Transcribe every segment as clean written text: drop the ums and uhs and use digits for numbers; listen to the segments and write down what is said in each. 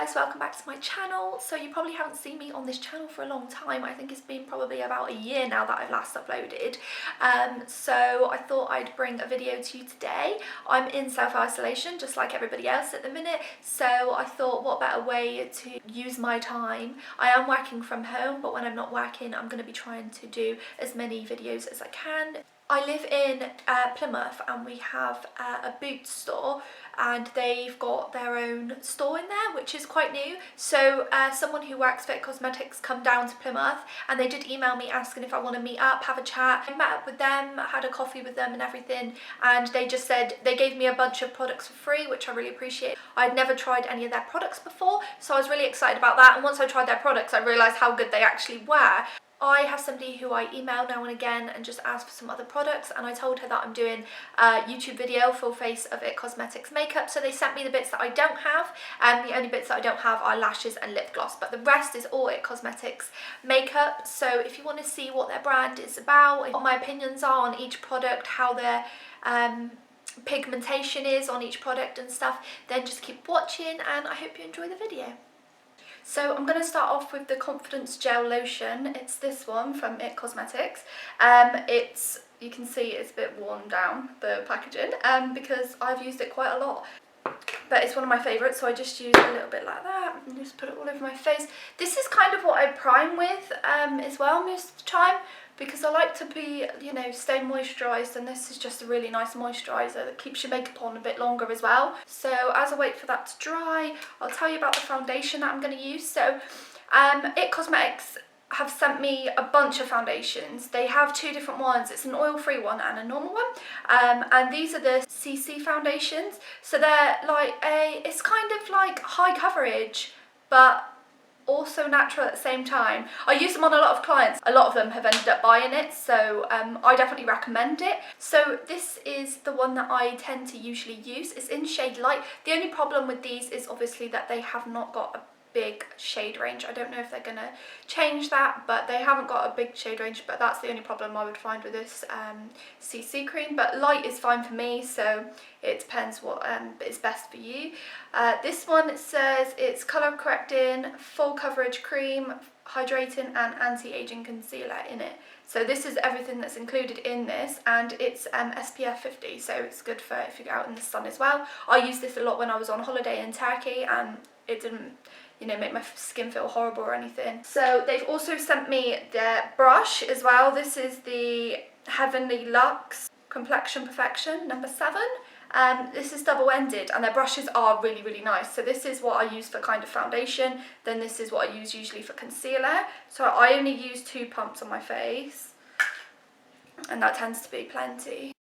guys, welcome back to my channel. So you probably haven't seen me on this channel for a long time. I think it's been probably about a year now that I've last uploaded. So I thought I'd bring a video to you today. I'm in self-isolation just like everybody else at the minute, so I thought what better way to use my time. I am working from home, but when I'm not working I'm going to be trying to do as many videos as I can. I live in Plymouth and we have a boot store, and they've got their own store in there, which is quite new. So someone who works for TIK Cosmetics come down to Plymouth and they did email me asking if I want to meet up, have a chat. I met up with them, had a coffee with them and everything, and they just said they gave me a bunch of products for free, which I really appreciate. I'd never tried any of their products before, so I was really excited about that, and once I tried their products I realised how good they actually were. I have somebody who I email now and again and just ask for some other products, and I told her that I'm doing a YouTube video, full face of TIK Cosmetics makeup, so they sent me the bits that I don't have, and the only bits that I don't have are lashes and lip gloss, but the rest is all TIK Cosmetics makeup. So if you want to see what their brand is about, what my opinions are on each product, how their pigmentation is on each product and stuff, then just keep watching and I hope you enjoy the video. So I'm going to start off with the Confidence Gel Lotion. It's this one from TIK Cosmetics. You can see it's a bit worn down, the packaging, because I've used it quite a lot. But it's one of my favourites, so I just use a little bit like that and just put it all over my face. This is kind of what I prime with as well most of the time, because I like to be, you know, stay moisturised, and this is just a really nice moisturiser that keeps your makeup on a bit longer as well. So as I wait for that to dry, I'll tell you about the foundation that I'm going to use. So TIK Cosmetics have sent me a bunch of foundations. They have two different ones. It's an oil-free one and a normal one, and these are the CC foundations. So they're like it's kind of like high coverage but also natural at the same time. I use them on a lot of clients. A lot of them have ended up buying it, so I definitely recommend it. So this is the one that I tend to usually use. It's in shade Light. The only problem with these is obviously that they have not got a big shade range. I don't know if they're gonna change that, but they haven't got a big shade range, but that's the only problem I would find with this CC cream. But light is fine for me, so it depends what is best for you. This one, it says it's colour correcting, full coverage cream, hydrating and anti-aging concealer in it. So this is everything that's included in this, and it's SPF 50, so it's good for if you go out in the sun as well. I used this a lot when I was on holiday in Turkey, and it didn't, you know, make my skin feel horrible or anything. So they've also sent me their brush as well. This is the Heavenly Luxe Complexion Perfection number 7. This is double-ended, and their brushes are really, really nice. So this is what I use for kind of foundation, then this is what I use usually for concealer. So I only use 2 pumps on my face, and that tends to be plenty.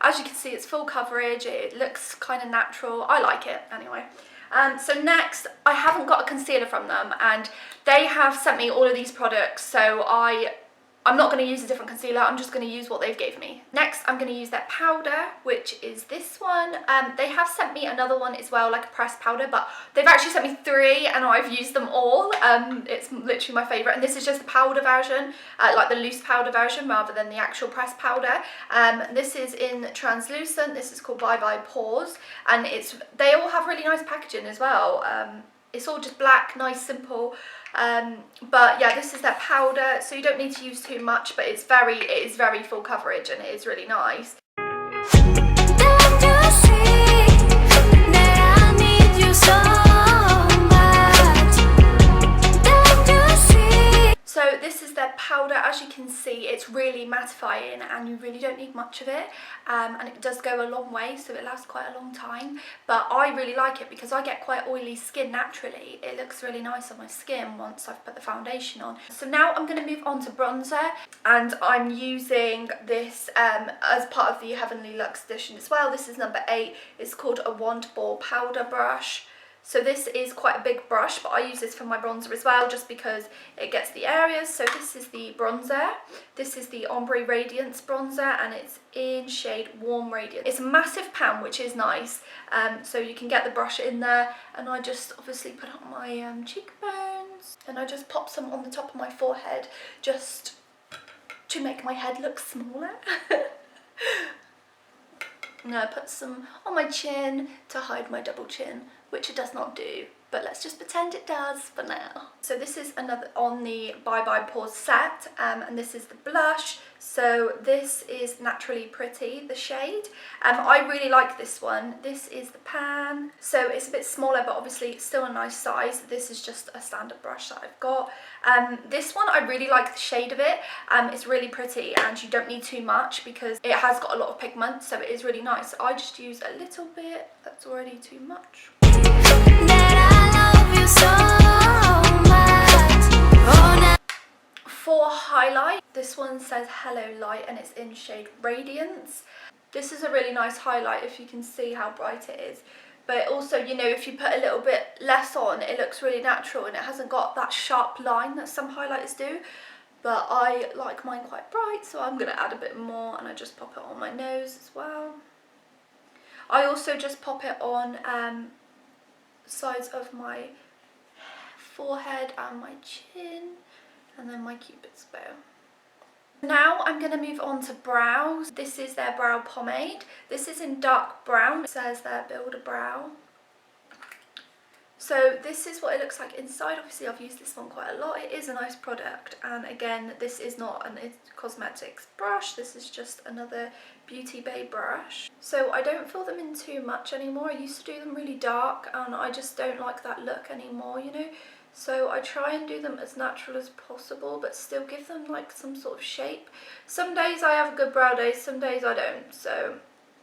As you can see, it's full coverage, it looks kind of natural. I like it anyway. So next, I haven't got a concealer from them, and they have sent me all of these products, so I'm not going to use a different concealer, I'm just going to use what they've gave me. Next, I'm going to use their powder, which is this one. They have sent me another one as well, like a pressed powder, but they've actually sent me 3 and I've used them all. It's literally my favourite, and this is just the powder version, like the loose powder version rather than the actual pressed powder. This is in translucent, this is called Bye Bye Pores, and they all have really nice packaging as well. It's all just black, nice, simple. But yeah, this is their powder, so you don't need to use too much, but it is very full coverage and it is really nice. So this is their powder. As you can see, it's really mattifying and you really don't need much of it, and it does go a long way, so it lasts quite a long time. But I really like it because I get quite oily skin naturally. It looks really nice on my skin once I've put the foundation on. So now I'm going to move on to bronzer, and I'm using this as part of the Heavenly Luxe edition as well. This is number 8. It's called a Wand Ball Powder Brush. So this is quite a big brush, but I use this for my bronzer as well, just because it gets the areas. So this is the bronzer. This is the Ombre Radiance bronzer, and it's in shade Warm Radiance. It's a massive pan, which is nice. So you can get the brush in there, and I just obviously put on my cheekbones, and I just pop some on the top of my forehead, just to make my head look smaller. And I put some on my chin to hide my double chin, which it does not do, but let's just pretend it does for now. So this is another on the Bye Bye Pores set, and this is the blush. So this is Naturally Pretty, the shade. I really like this one. This is the pan. So it's a bit smaller, but obviously it's still a nice size. This is just a standard brush that I've got. This one, I really like the shade of it. It's really pretty, and you don't need too much because it has got a lot of pigment, so it is really nice. I just use a little bit. That's already too much. For highlight, this one says Hello Light, and it's in shade Radiance. This is a really nice highlight if you can see how bright it is. But also, you know, if you put a little bit less on, it looks really natural and it hasn't got that sharp line that some highlighters do. But I like mine quite bright, so I'm going to add a bit more, and I just pop it on my nose as well. I also just pop it on sides of my forehead and my chin, and then my cupid's bow. Now I'm going to move on to brows. This is their brow pomade. This is in dark brown. It says there, Build a Brow. So this is what it looks like inside. Obviously I've used this one quite a lot. It is a nice product, and again, this is not a cosmetics brush. This is just another Beauty Bay brush. So I don't fill them in too much anymore. I used to do them really dark, and I just don't like that look anymore, you know. So I try and do them as natural as possible, but still give them like some sort of shape. Some days I have a good brow day, some days I don't, so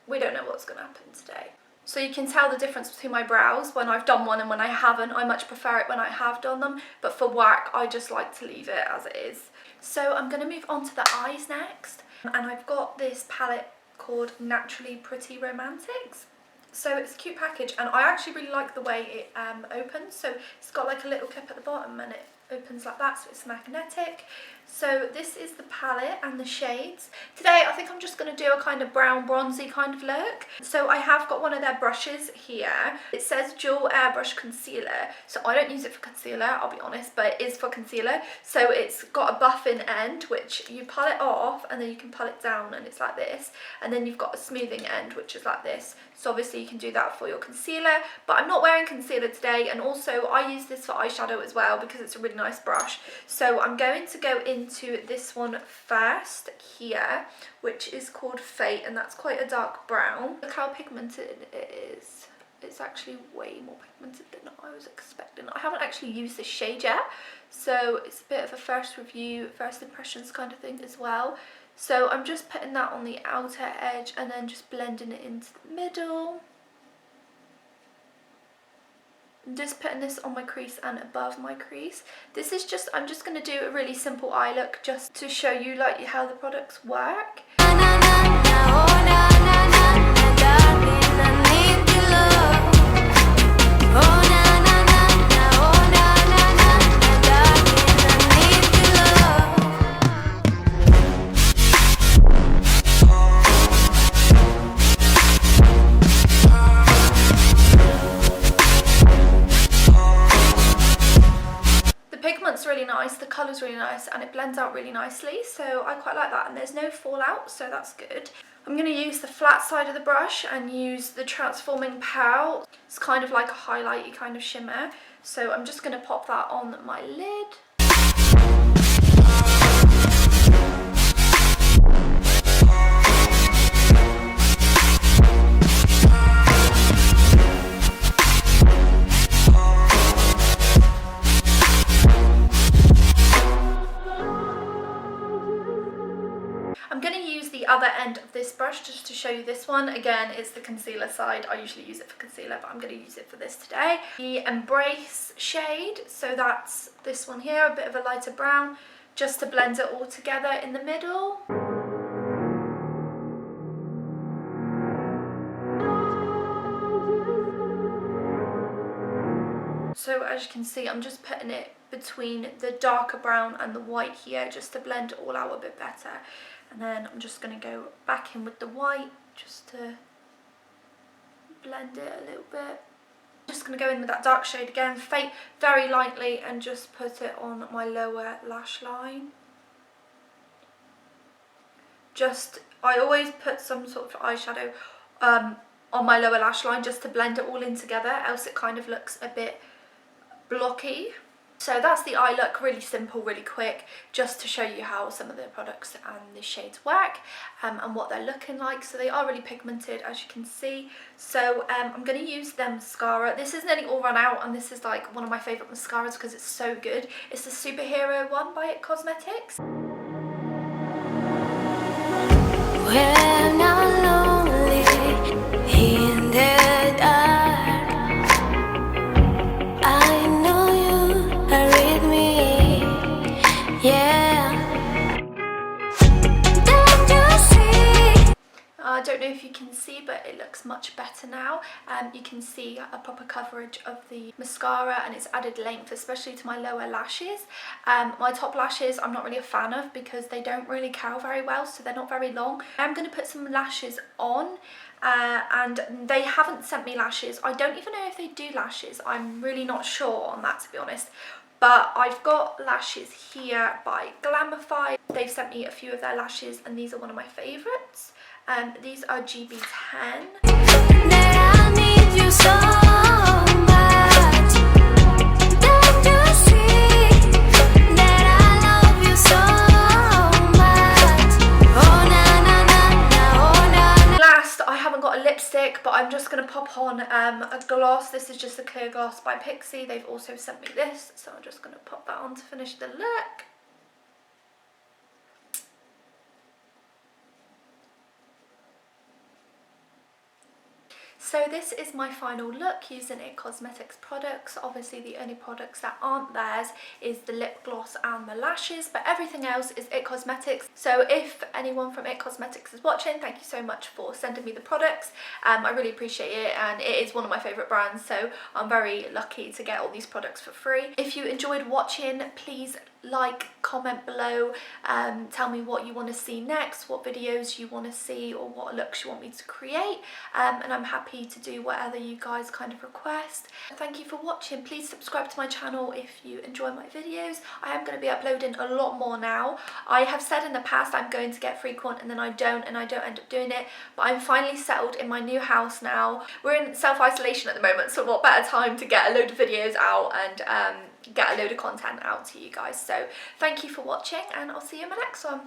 we don't know what's going to happen today. So you can tell the difference between my brows when I've done one and when I haven't. I much prefer it when I have done them, but for work I just like to leave it as it is. So I'm going to move on to the eyes next, and I've got this palette called Naturally Pretty Romantics. So it's a cute package, and I actually really like the way it opens. So it's got like a little clip at the bottom, and it opens like that, so it's magnetic. So this is the palette and the shades. Today I think I'm just going to do a kind of brown bronzy kind of look. So I have got one of their brushes here. It says Dual Airbrush Concealer. So I don't use it for concealer, I'll be honest, but it is for concealer. So it's got a buffing end, which you pull it off and then you can pull it down, and it's like this. And then you've got a smoothing end, which is like this. So obviously you can do that for your concealer, but I'm not wearing concealer today, and also I use this for eyeshadow as well because it's a really nice brush. So I'm going to go into this one first here, which is called Fate, and that's quite a dark brown. Look how pigmented it is. It's actually way more pigmented than I was expecting. I haven't actually used this shade yet, so it's a bit of a first review, first impressions kind of thing as well. So I'm just putting that on the outer edge and then just blending it into the middle. I'm just putting this on my crease and above my crease. This is just, I'm just going to do a really simple eye look just to show you like how the products work. Really nice, the colour's really nice, and it blends out really nicely, so I quite like that, and there's no fallout, so that's good. I'm going to use the flat side of the brush and use the Transforming Pearl. It's kind of like a highlighty kind of shimmer, so I'm just going to pop that on my lid. I'm going to use the other end of this brush just to show you this one. Again, it's the concealer side. I usually use it for concealer, but I'm going to use it for this today. The Embrace shade, so that's this one here, a bit of a lighter brown, just to blend it all together in the middle. So as you can see, I'm just putting it between the darker brown and the white here just to blend it all out a bit better. And then I'm just going to go back in with the white just to blend it a little bit. Just going to go in with that dark shade again, fade very lightly, and just put it on my lower lash line. I always put some sort of eyeshadow on my lower lash line just to blend it all in together, else it kind of looks a bit blocky. So that's the eye look, really simple, really quick, just to show you how some of the products and the shades work and what they're looking like. So they are really pigmented, as you can see. So I'm going to use their mascara. This is nearly all run out, and this is like one of my favourite mascaras because it's so good. It's the Superhero one by IT Cosmetics. When I'm lonely in the dark, I know you are with me, yeah. Don't you see? I don't know if you can see, but it looks much better now. You can see a proper coverage of the mascara, and it's added length, especially to my lower lashes. My top lashes I'm not really a fan of because they don't really curl very well, so they're not very long. I'm going to put some lashes on, and they haven't sent me lashes. I don't even know if they do lashes. I'm really not sure on that, to be honest. But I've got lashes here by Glamify. They've sent me a few of their lashes, and these are one of my favourites. These are GB10. That I need you so much. Don't you see that I love you so much? Oh na na na na, oh na na. Last, I haven't got a lipstick, but I'm just going to pop on a gloss. This is just a clear gloss by Pixie. They've also sent me this, so I'm just going to pop that on to finish the look. So this is my final look using IT Cosmetics products. Obviously the only products that aren't theirs is the lip gloss and the lashes, but everything else is IT Cosmetics. So if anyone from IT Cosmetics is watching, thank you so much for sending me the products. I really appreciate it, and it is one of my favourite brands, so I'm very lucky to get all these products for free. If you enjoyed watching, please like, comment below, tell me what you want to see next, what videos you want to see, or what looks you want me to create, and I'm happy to do whatever you guys kind of request. Thank you for watching. Please subscribe to my channel if you enjoy my videos. I am going to be uploading a lot more now. I have said in the past I'm going to get frequent, and then I don't end up doing it, but I'm finally settled in my new house now. We're in self-isolation at the moment, so what better time to get a load of videos out and get a load of content out to you guys. So thank you for watching, and I'll see you in my next one.